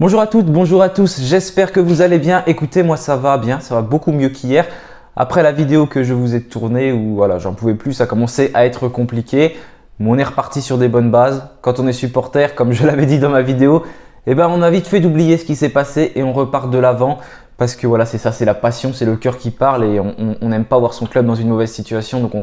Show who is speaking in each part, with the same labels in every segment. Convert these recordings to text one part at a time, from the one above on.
Speaker 1: Bonjour à toutes, bonjour à tous, j'espère que vous allez bien. Écoutez, moi ça va bien, ça va beaucoup mieux qu'hier. Après la vidéo que je vous ai tournée où voilà, j'en pouvais plus, ça commençait à être compliqué. Mais on est reparti sur des bonnes bases. Quand on est supporter, comme je l'avais dit dans ma vidéo, eh ben on a vite fait d'oublier ce qui s'est passé et on repart de l'avant. Parce que voilà, c'est ça, c'est la passion, c'est le cœur qui parle et on n'aime pas voir son club dans une mauvaise situation. Donc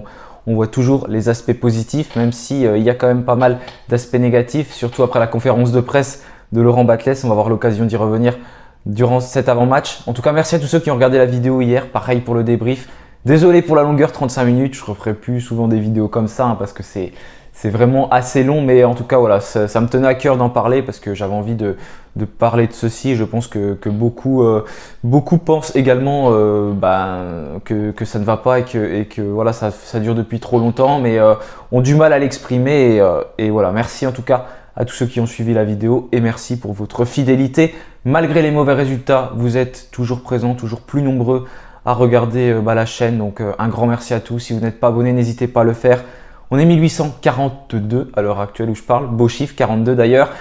Speaker 1: on voit toujours les aspects positifs, même si il y a quand même pas mal d'aspects négatifs, surtout après la conférence de presse de Laurent Batles. On va avoir l'occasion d'y revenir durant cet avant-match. En tout cas, merci à tous ceux qui ont regardé la vidéo hier. Pareil pour le débrief. Désolé pour la longueur, 35 minutes. Je ne referai plus souvent des vidéos comme ça parce que c'est vraiment assez long. Mais en tout cas, voilà, ça me tenait à cœur d'en parler parce que j'avais envie de parler de ceci. Et je pense que beaucoup pensent également que ça ne va pas et que voilà, ça dure depuis trop longtemps, mais ont du mal à l'exprimer. Et voilà, merci en tout cas à tous ceux qui ont suivi la vidéo et merci pour votre fidélité. Malgré les mauvais résultats, vous êtes toujours présents, toujours plus nombreux à regarder la chaîne. Donc un grand merci à tous. Si vous n'êtes pas abonné, n'hésitez pas à le faire. On est 1842 à l'heure actuelle où je parle. Beau chiffre, 42 d'ailleurs.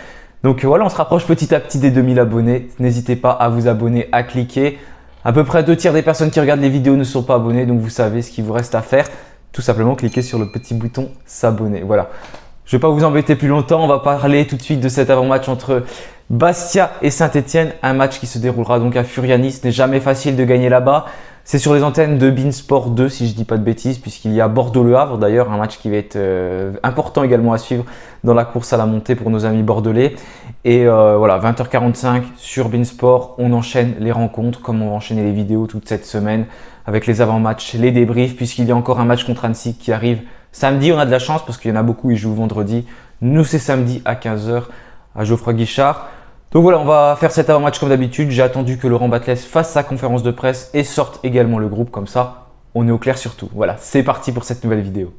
Speaker 1: Donc voilà, on se rapproche petit à petit des 2000 abonnés. N'hésitez pas à vous abonner, à cliquer. À peu près 2 tiers des personnes qui regardent les vidéos ne sont pas abonnées. Donc vous savez ce qu'il vous reste à faire. Tout simplement cliquer sur le petit bouton s'abonner. Voilà. Je ne vais pas vous embêter plus longtemps, on va parler tout de suite de cet avant-match entre Bastia et Saint-Etienne. Un match qui se déroulera donc à Furiani. Ce n'est jamais facile de gagner là-bas. C'est sur les antennes de beIN Sport 2 si je ne dis pas de bêtises, puisqu'il y a Bordeaux-Le Havre d'ailleurs, un match qui va être important également à suivre dans la course à la montée pour nos amis bordelais. Et voilà, 20h45 sur beIN Sport, on enchaîne les rencontres comme on va enchaîner les vidéos toute cette semaine avec les avant-matchs, les débriefs, puisqu'il y a encore un match contre Annecy qui arrive samedi. On a de la chance parce qu'il y en a beaucoup, ils jouent vendredi. Nous, c'est samedi à 15h à Geoffroy Guichard. Donc voilà, on va faire cet avant-match comme d'habitude. J'ai attendu que Laurent Batles fasse sa conférence de presse et sorte également le groupe. Comme ça, on est au clair sur tout. Voilà, c'est parti pour cette nouvelle vidéo.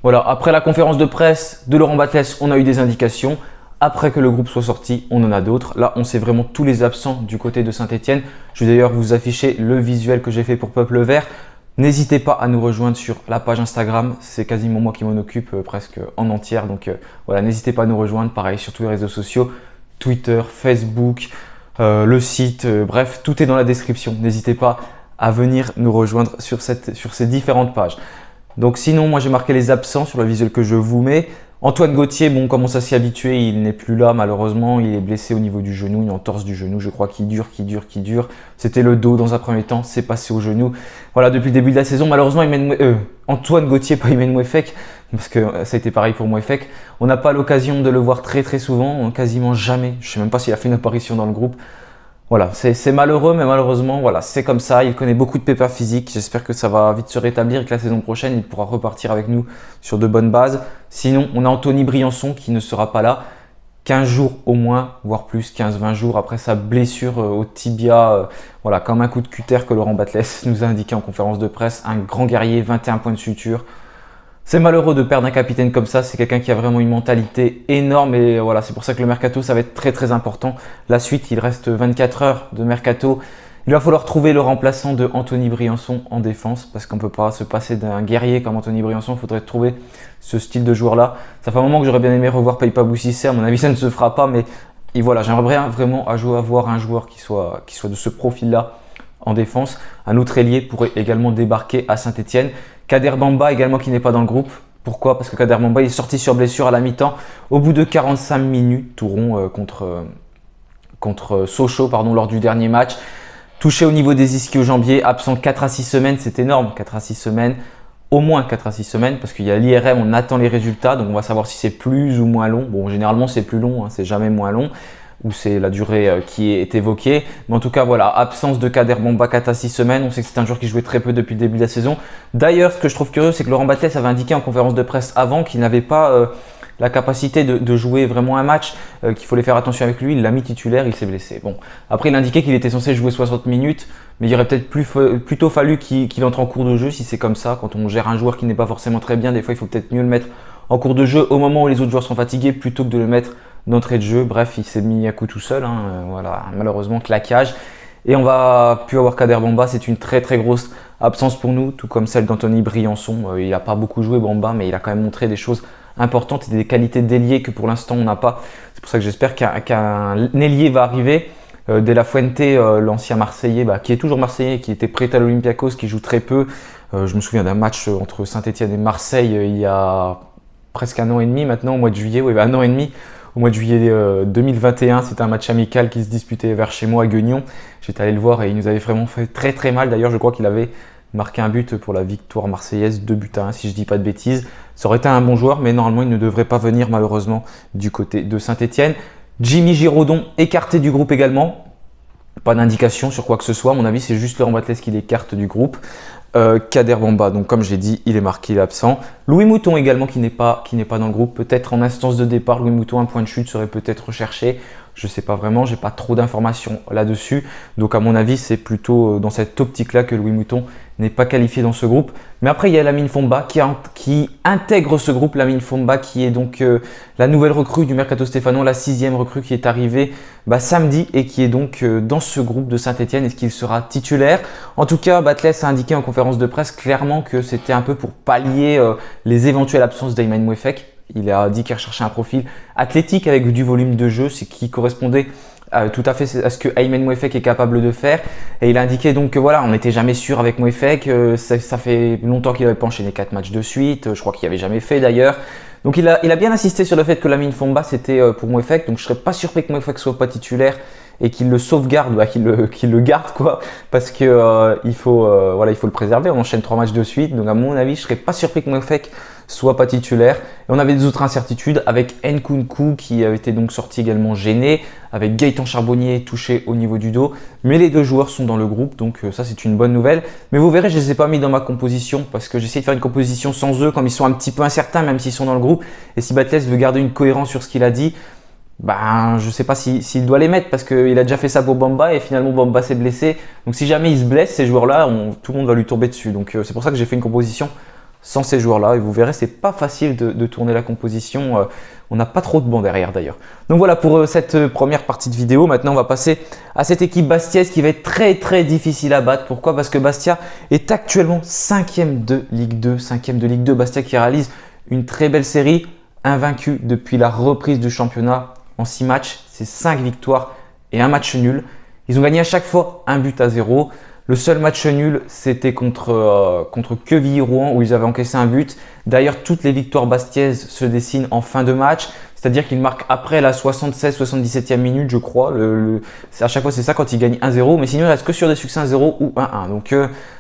Speaker 1: Voilà, après la conférence de presse de Laurent Batles, on a eu des indications. Après que le groupe soit sorti, on en a d'autres. Là, on sait vraiment tous les absents du côté de Saint-Etienne. Je vais d'ailleurs vous afficher le visuel que j'ai fait pour Peuple Vert. N'hésitez pas à nous rejoindre sur la page Instagram. C'est quasiment moi qui m'en occupe presque en entière. Donc voilà, n'hésitez pas à nous rejoindre. Pareil sur tous les réseaux sociaux, Twitter, Facebook, le site. Bref, tout est dans la description. N'hésitez pas à venir nous rejoindre sur ces différentes pages. Donc sinon, moi j'ai marqué les absents sur le visuel que je vous mets. Antoine Gauthier, bon, on commence à s'y habituer, il n'est plus là malheureusement, il est blessé au niveau du genou, il est en torse du genou, je crois qu'il dure. C'était le dos dans un premier temps, c'est passé au genou. Voilà, depuis le début de la saison, malheureusement, Antoine Gauthier, pas Imen Mouefek, parce que ça a été pareil pour Mouefek. On n'a pas l'occasion de le voir très souvent, quasiment jamais. Je ne sais même pas s'il a fait une apparition dans le groupe. Voilà, c'est malheureux, mais malheureusement, voilà, c'est comme ça. Il connaît beaucoup de pépins physiques. J'espère que ça va vite se rétablir et que la saison prochaine, il pourra repartir avec nous sur de bonnes bases. Sinon, on a Anthony Briançon qui ne sera pas là. 15 jours au moins, voire plus, 15-20 jours après sa blessure au tibia. Voilà, comme un coup de cutter que Laurent Batles nous a indiqué en conférence de presse. Un grand guerrier, 21 points de suture. C'est malheureux de perdre un capitaine comme ça, c'est quelqu'un qui a vraiment une mentalité énorme et voilà, c'est pour ça que le mercato, ça va être très important. La suite, il reste 24 heures de mercato. Il va falloir trouver le remplaçant de Anthony Briançon en défense parce qu'on ne peut pas se passer d'un guerrier comme Anthony Briançon. Il faudrait trouver ce style de joueur-là. Ça fait un moment que j'aurais bien aimé revoir Paypa Boussissé. À mon avis, ça ne se fera pas, mais et voilà, j'aimerais vraiment avoir un joueur qui soit de ce profil-là en défense. Un autre ailier pourrait également débarquer à Saint-Etienne. Kader Bamba également qui n'est pas dans le groupe. Pourquoi? Parce que Kader Bamba est sorti sur blessure à la mi-temps au bout de 45 minutes tout rond contre Sochaux lors du dernier match. Touché au niveau des ischio-jambiers, absent 4 à 6 semaines, c'est énorme, 4 à 6 semaines. Au moins 4 à 6 semaines parce qu'il y a l'IRM, on attend les résultats, donc on va savoir si c'est plus ou moins long. Bon, généralement c'est plus long, hein, c'est jamais moins long. Ou c'est la durée qui est évoquée. Mais en tout cas, voilà, absence de Kader Bamba 4 à 6 semaines. On sait que c'est un joueur qui jouait très peu depuis le début de la saison. D'ailleurs, ce que je trouve curieux, c'est que Laurent Batles avait indiqué en conférence de presse avant qu'il n'avait pas la capacité de jouer vraiment un match, qu'il fallait faire attention avec lui. Il l'a mis titulaire, il s'est blessé. Bon, après, il indiquait qu'il était censé jouer 60 minutes, mais il aurait peut-être plutôt fallu qu'il entre en cours de jeu si c'est comme ça. Quand on gère un joueur qui n'est pas forcément très bien, des fois, il faut peut-être mieux le mettre en cours de jeu au moment où les autres joueurs sont fatigués plutôt que de le mettre d'entrée de jeu. Bref, il s'est mis à coup tout seul. Voilà, malheureusement, claquage. Et on va plus avoir Kader Bamba, c'est une très grosse absence pour nous, tout comme celle d'Anthony Briançon. Il n'a pas beaucoup joué Bamba, mais il a quand même montré des choses importantes et des qualités d'ailier que pour l'instant on n'a pas. C'est pour ça que j'espère qu'un ailier va arriver. De La Fuente, l'ancien Marseillais, qui est toujours Marseillais, qui était prêt à l'Olympiakos, qui joue très peu. Je me souviens d'un match entre Saint-Etienne et Marseille il y a presque un an et demi maintenant, au mois de juillet, oui, un an et demi. Au mois de juillet 2021, c'était un match amical qui se disputait vers chez moi à Guignon. J'étais allé le voir et il nous avait vraiment fait très mal. D'ailleurs, je crois qu'il avait marqué un but pour la victoire marseillaise, 2-1 si je ne dis pas de bêtises. Ça aurait été un bon joueur, mais normalement, il ne devrait pas venir malheureusement du côté de Saint-Etienne. Jimmy Giraudon écarté du groupe également. Pas d'indication sur quoi que ce soit. À mon avis, c'est juste Laurent Batles qui l'écarte du groupe. Kader Bamba, donc comme j'ai dit, il est marqué, il est absent. Louis Mouton également qui n'est pas dans le groupe. Peut-être en instance de départ, Louis Mouton, un point de chute serait peut-être recherché. Je ne sais pas vraiment, j'ai pas trop d'informations là-dessus. Donc à mon avis, c'est plutôt dans cette optique-là que Louis Mouton n'est pas qualifié dans ce groupe. Mais après, il y a Lamine Fomba qui intègre ce groupe. Lamine Fomba qui est donc la nouvelle recrue du Mercato Stéphano, la 6e recrue qui est arrivée samedi et qui est donc dans ce groupe de Saint-Etienne. Est-ce qu'il sera titulaire? En tout cas, Batles a indiqué en conférence de presse clairement que c'était un peu pour pallier les éventuelles absences d'Ayman Mouefek. Il a dit qu'il recherchait un profil athlétique avec du volume de jeu, ce qui correspondait tout à fait à ce que Ayman Mouefek est capable de faire. Et il a indiqué donc que voilà, on n'était jamais sûr avec Mouefek. Ça fait longtemps qu'il n'avait pas enchaîné 4 matchs de suite. Je crois qu'il n'y avait jamais fait d'ailleurs. Donc il a bien insisté sur le fait que Lamine Fomba c'était pour Mouefek. Donc je ne serais pas surpris que Mouefek soit pas titulaire et qu'il le sauvegarde, qu'il le garde quoi, parce que il faut le préserver. On enchaîne 3 matchs de suite. Donc à mon avis, je ne serais pas surpris que Mouefek soit pas titulaire. Et on avait des autres incertitudes avec Nkunku qui avait été donc sorti également gêné, avec Gaëtan Charbonnier touché au niveau du dos. Mais les 2 joueurs sont dans le groupe, donc ça c'est une bonne nouvelle. Mais vous verrez, je ne les ai pas mis dans ma composition parce que j'essaie de faire une composition sans eux, comme ils sont un petit peu incertains, même s'ils sont dans le groupe. Et si Batles veut garder une cohérence sur ce qu'il a dit, je ne sais pas s'il doit les mettre parce qu'il a déjà fait ça pour Bamba et finalement Bamba s'est blessé. Donc si jamais il se blesse, ces joueurs-là, tout le monde va lui tomber dessus. Donc c'est pour ça que j'ai fait une composition sans ces joueurs-là. Et vous verrez, c'est pas facile de tourner la composition. On n'a pas trop de bancs derrière d'ailleurs. Donc voilà pour cette première partie de vidéo. Maintenant, on va passer à cette équipe bastiaise qui va être très difficile à battre. Pourquoi? Parce que Bastia est actuellement 5e de Ligue 2. 5e de Ligue 2. Bastia qui réalise une très belle série, invaincue depuis la reprise du championnat en 6 matchs. C'est 5 victoires et un match nul. Ils ont gagné à chaque fois 1-0. Le seul match nul, c'était contre Quevilly-Rouen où ils avaient encaissé un but. D'ailleurs, toutes les victoires bastiaises se dessinent en fin de match. C'est-à-dire qu'ils marquent après la 76-77e minute, je crois. À chaque fois, c'est ça quand ils gagnent 1-0. Mais sinon, il ne reste que sur des succès 1-0 ou 1-1. Donc,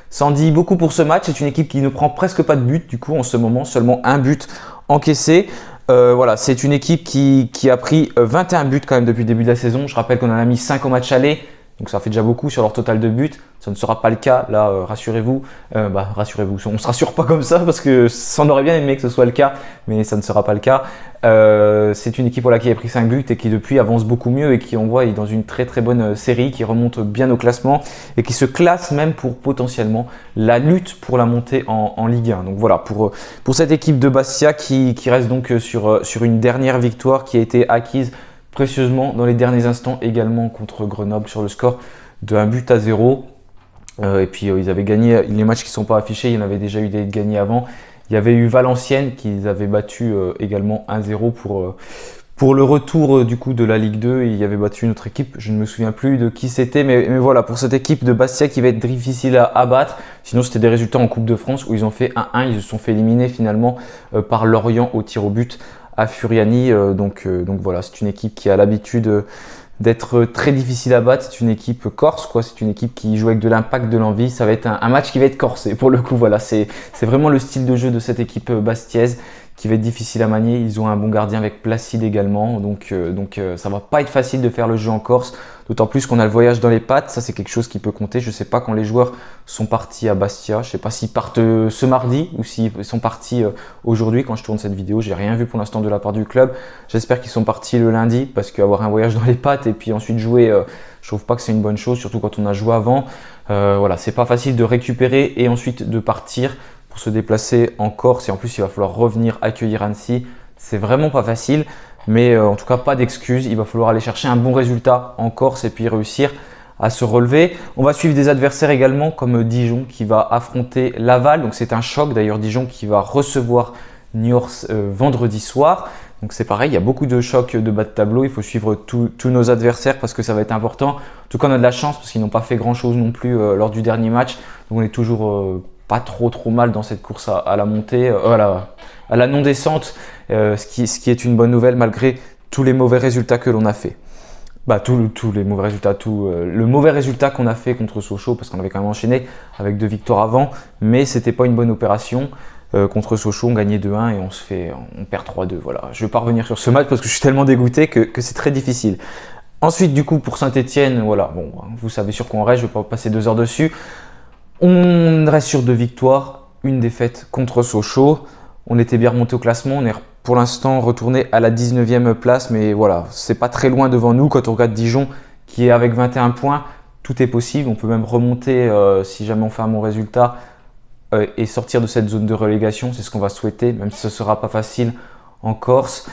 Speaker 1: ça en dit beaucoup pour ce match. C'est une équipe qui ne prend presque pas de but. Du coup, en ce moment, seulement un but encaissé. Voilà, c'est une équipe qui a pris 21 buts quand même depuis le début de la saison. Je rappelle qu'on en a mis 5 au match aller. Donc ça fait déjà beaucoup sur leur total de buts. Ça ne sera pas le cas. Là, rassurez-vous. Rassurez-vous. On ne se rassure pas comme ça parce que ça en aurait bien aimé que ce soit le cas, mais ça ne sera pas le cas. C'est une équipe qui a pris 5 buts et qui depuis avance beaucoup mieux et qui on voit est dans une très bonne série, qui remonte bien au classement et qui se classe même pour potentiellement la lutte pour la montée en Ligue 1. Donc voilà pour cette équipe de Bastia qui reste donc sur une dernière victoire qui a été acquise précieusement dans les derniers instants également contre Grenoble sur le score de 1-0. Et puis ils avaient gagné les matchs qui ne sont pas affichés, il y en avait déjà eu des gagnés avant. Il y avait eu Valenciennes qu'ils avaient battu également 1-0 pour le retour du coup de la Ligue 2. Il y avait battu une autre équipe, je ne me souviens plus de qui c'était, mais voilà pour cette équipe de Bastia qui va être difficile à battre. Sinon c'était des résultats en Coupe de France où ils ont fait 1-1, ils se sont fait éliminer finalement par Lorient au tir au but à Furiani. Donc voilà, c'est une équipe qui a l'habitude d'être très difficile à battre. C'est une équipe corse, quoi. C'est une équipe qui joue avec de l'impact, de l'envie. Ça va être un match qui va être corsé pour le coup. Voilà, c'est vraiment le style de jeu de cette équipe bastiaise qui va être difficile à manier. Ils ont un bon gardien avec Placide également. Donc ça va pas être facile de faire le jeu en Corse. D'autant plus qu'on a le voyage dans les pattes. Ça, c'est quelque chose qui peut compter. Je ne sais pas quand les joueurs sont partis à Bastia. Je ne sais pas s'ils partent ce mardi ou s'ils sont partis aujourd'hui quand je tourne cette vidéo. J'ai rien vu pour l'instant de la part du club. J'espère qu'ils sont partis le lundi parce qu'avoir un voyage dans les pattes et puis ensuite jouer, je trouve pas que c'est une bonne chose, surtout quand on a joué avant. Voilà, c'est pas facile de récupérer et ensuite de partir pour se déplacer en Corse. Et en plus, il va falloir revenir accueillir Annecy. C'est vraiment pas facile. Mais en tout cas, pas d'excuses. Il va falloir aller chercher un bon résultat en Corse et puis réussir à se relever. On va suivre des adversaires également comme Dijon qui va affronter Laval. Donc c'est un choc d'ailleurs, Dijon qui va recevoir Niort vendredi soir. Donc c'est pareil, il y a beaucoup de chocs de bas de tableau. Il faut suivre tous nos adversaires parce que ça va être important. En tout cas, on a de la chance parce qu'ils n'ont pas fait grand chose non plus lors du dernier match. Donc on est toujours pas trop mal dans cette course à la montée, à la non-descente, ce qui est une bonne nouvelle malgré tous les mauvais résultats que l'on a fait. Tous les mauvais résultats, le mauvais résultat qu'on a fait contre Sochaux parce qu'on avait quand même enchaîné avec 2 victoires avant, mais c'était pas une bonne opération. Contre Sochaux, on gagnait 2-1 et on perd 3-2. Voilà. Je ne vais pas revenir sur ce match parce que je suis tellement dégoûté que c'est très difficile. Ensuite, du coup, pour Saint-Etienne, voilà, bon, vous savez sur quoi on reste, je ne vais pas passer 2 heures dessus. On reste sur 2 victoires, une défaite contre Sochaux. On était bien remonté au classement, on est pour l'instant retourné à la 19e place, mais voilà, c'est pas très loin devant nous. Quand on regarde Dijon qui est avec 21 points, tout est possible. On peut même remonter si jamais on fait un bon résultat et sortir de cette zone de relégation, c'est ce qu'on va souhaiter, même si ce ne sera pas facile en Corse.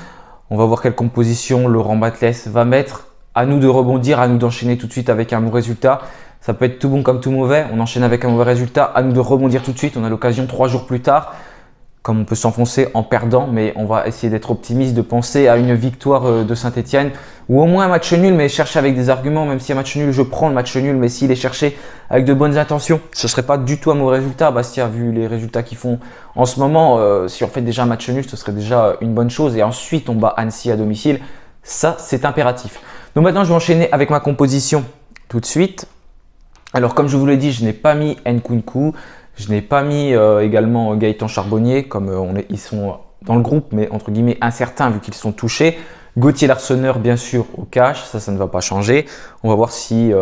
Speaker 1: On va voir quelle composition Laurent Batles va mettre. À nous de rebondir, à nous d'enchaîner tout de suite avec un bon résultat. Ça peut être tout bon comme tout mauvais, on enchaîne avec un mauvais résultat, à nous de rebondir tout de suite. On a l'occasion 3 jours plus tard, comme on peut s'enfoncer en perdant, mais on va essayer d'être optimiste, de penser à une victoire de Saint-Etienne ou au moins un match nul, mais chercher avec des arguments. Même si un match nul, je prends le match nul, mais s'il est cherché avec de bonnes intentions, ce ne serait pas du tout un mauvais résultat. Bastia, vu les résultats qu'ils font en ce moment, si on fait déjà un match nul, ce serait déjà une bonne chose. Et ensuite, on bat Annecy à domicile. Ça, c'est impératif. Donc maintenant, je vais enchaîner avec ma composition tout de suite. Alors, comme je vous l'ai dit, je n'ai pas mis Nkunku. Je n'ai pas mis également Gaëtan Charbonnier, comme ils sont dans le groupe, mais entre guillemets incertains vu qu'ils sont touchés. Gauthier Larsonneur, bien sûr, au cash, ça ne va pas changer. On va voir si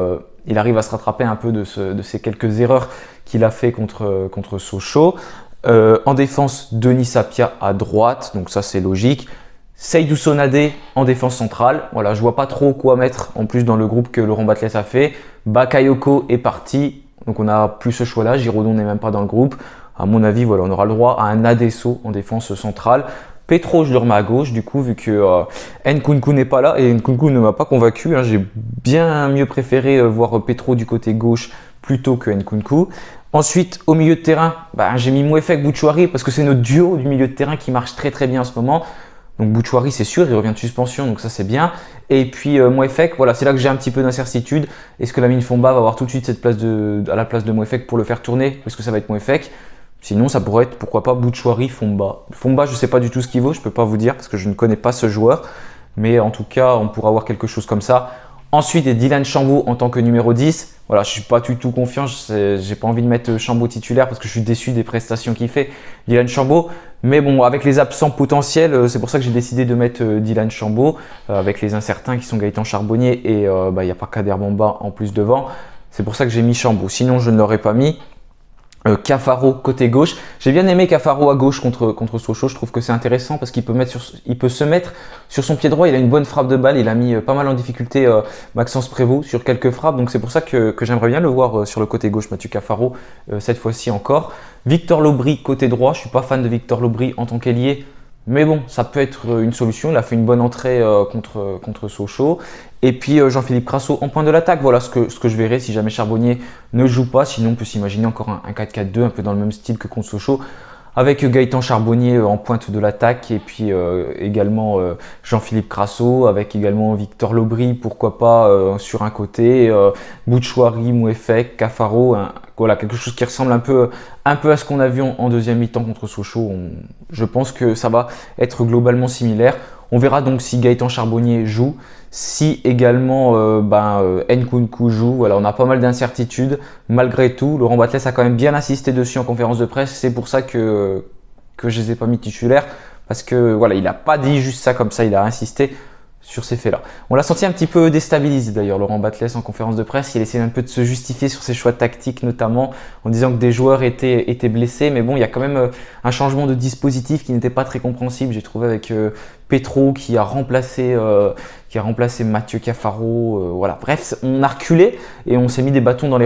Speaker 1: il arrive à se rattraper un peu de ces quelques erreurs qu'il a fait contre Sochaux. En défense, Denis Sapia à droite, donc ça c'est logique. Seydou Sonadé en défense centrale. Voilà, je vois pas trop quoi mettre en plus dans le groupe que Laurent Batles a fait. Bakayoko est parti. Donc on n'a plus ce choix-là, Giraudon n'est même pas dans le groupe. À mon avis, voilà, on aura le droit à un Adesso en défense centrale. Petro, je le remets à gauche, du coup, vu que Nkunku n'est pas là et Nkunku ne m'a pas convaincu. Hein, j'ai bien mieux préféré voir Petro du côté gauche plutôt que Nkunku. Ensuite, au milieu de terrain, j'ai mis Mouefek Bouchouari parce que c'est notre duo du milieu de terrain qui marche très très bien en ce moment. Donc Bouchouari, c'est sûr, il revient de suspension, donc ça c'est bien. Et puis Mouefek, voilà, c'est là que j'ai un petit peu d'incertitude. Est-ce que Lamine Fomba va avoir tout de suite cette place à la place de Mouefek pour le faire tourner? Est-ce que ça va être Mouefek? Sinon, ça pourrait être, pourquoi pas, Bouchouari, Fomba. Fomba, je ne sais pas du tout ce qu'il vaut, je ne peux pas vous dire parce que je ne connais pas ce joueur. Mais en tout cas, on pourra avoir quelque chose comme ça. Ensuite, il y a Dylan Chambaud en tant que numéro 10. Voilà, je ne suis pas du tout confiant. Je n'ai pas envie de mettre Chambaud titulaire parce que je suis déçu des prestations qu'il fait, Dylan Chambaud. Mais bon, avec les absents potentiels, c'est pour ça que j'ai décidé de mettre Dylan Chambaud. Avec les incertains qui sont Gaëtan Charbonnier et il n'y a pas Kader Bamba en plus devant. C'est pour ça que j'ai mis Chambaud. Sinon, je ne l'aurais pas mis. Cafaro côté gauche. J'ai bien aimé Cafaro à gauche contre Sochaux. Je trouve que c'est intéressant parce qu'il peut se mettre sur son pied droit. Il a une bonne frappe de balle. Il a mis pas mal en difficulté Maxence Prévost sur quelques frappes. Donc c'est pour ça que j'aimerais bien le voir sur le côté gauche, Mathieu Cafaro, cette fois-ci encore. Victor Lobry côté droit. Je suis pas fan de Victor Lobry en tant qu'ailier. Mais bon, ça peut être une solution. Il a fait une bonne entrée contre Sochaux. Et puis Jean-Philippe Crasso en point de l'attaque. Voilà ce que je verrai si jamais Charbonnier ne joue pas. Sinon, on peut s'imaginer encore un 4-4-2, un peu dans le même style que contre Sochaux. Avec Gaëtan Charbonnier en pointe de l'attaque. Et puis également Jean-Philippe Crasso. Avec également Victor Lobry, pourquoi pas, sur un côté. Bouchouari, Mouefek, Cafaro. Voilà, quelque chose qui ressemble un peu à ce qu'on a vu en deuxième mi-temps contre Sochaux. Je pense que ça va être globalement similaire. On verra donc si Gaëtan Charbonnier joue, si également Nkunku joue. Voilà, on a pas mal d'incertitudes. Malgré tout, Laurent Batles a quand même bien insisté dessus en conférence de presse. C'est pour ça que je ne les ai pas mis titulaires. Parce que voilà, il n'a pas dit juste ça comme ça, il a insisté sur ces faits-là. On l'a senti un petit peu déstabilisé d'ailleurs, Laurent Batles en conférence de presse. Il essayait un peu de se justifier sur ses choix tactiques notamment, en disant que des joueurs étaient blessés. Mais bon, il y a quand même un changement de dispositif qui n'était pas très compréhensible. J'ai trouvé avec Petro qui a remplacé Mathieu Cafaro. Voilà. Bref, on a reculé et on s'est mis des bâtons dans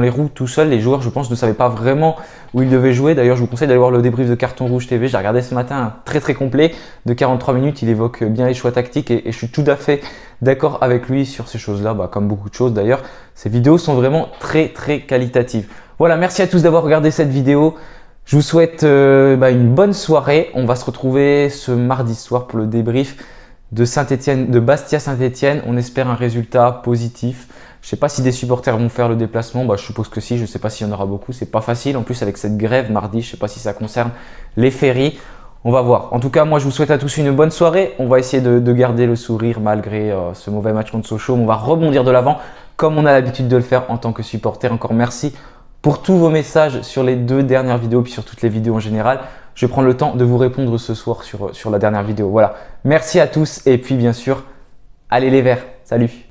Speaker 1: les roues tout seul. Les joueurs, je pense, ne savaient pas vraiment où ils devaient jouer. D'ailleurs, je vous conseille d'aller voir le débrief de Carton Rouge TV. J'ai regardé ce matin, très très complet, de 43 minutes. Il évoque bien les choix tactiques et je suis tout à fait d'accord avec lui sur ces choses-là, comme beaucoup de choses d'ailleurs. Ces vidéos sont vraiment très qualitatives. Voilà, merci à tous d'avoir regardé cette vidéo. Je vous souhaite une bonne soirée. On va se retrouver ce mardi soir pour le débrief de Saint-Étienne, de Bastia-Saint-Étienne. On espère un résultat positif. Je ne sais pas si des supporters vont faire le déplacement. Je suppose que si. Je ne sais pas s'il y en aura beaucoup. C'est pas facile. En plus, avec cette grève mardi, je ne sais pas si ça concerne les ferries. On va voir. En tout cas, moi, je vous souhaite à tous une bonne soirée. On va essayer de garder le sourire malgré ce mauvais match contre Sochaux. On va rebondir de l'avant comme on a l'habitude de le faire en tant que supporter. Encore merci pour tous vos messages sur les 2 dernières vidéos puis sur toutes les vidéos en général. Je vais prendre le temps de vous répondre ce soir sur la dernière vidéo. Voilà. Merci à tous et puis bien sûr, allez les Verts. Salut!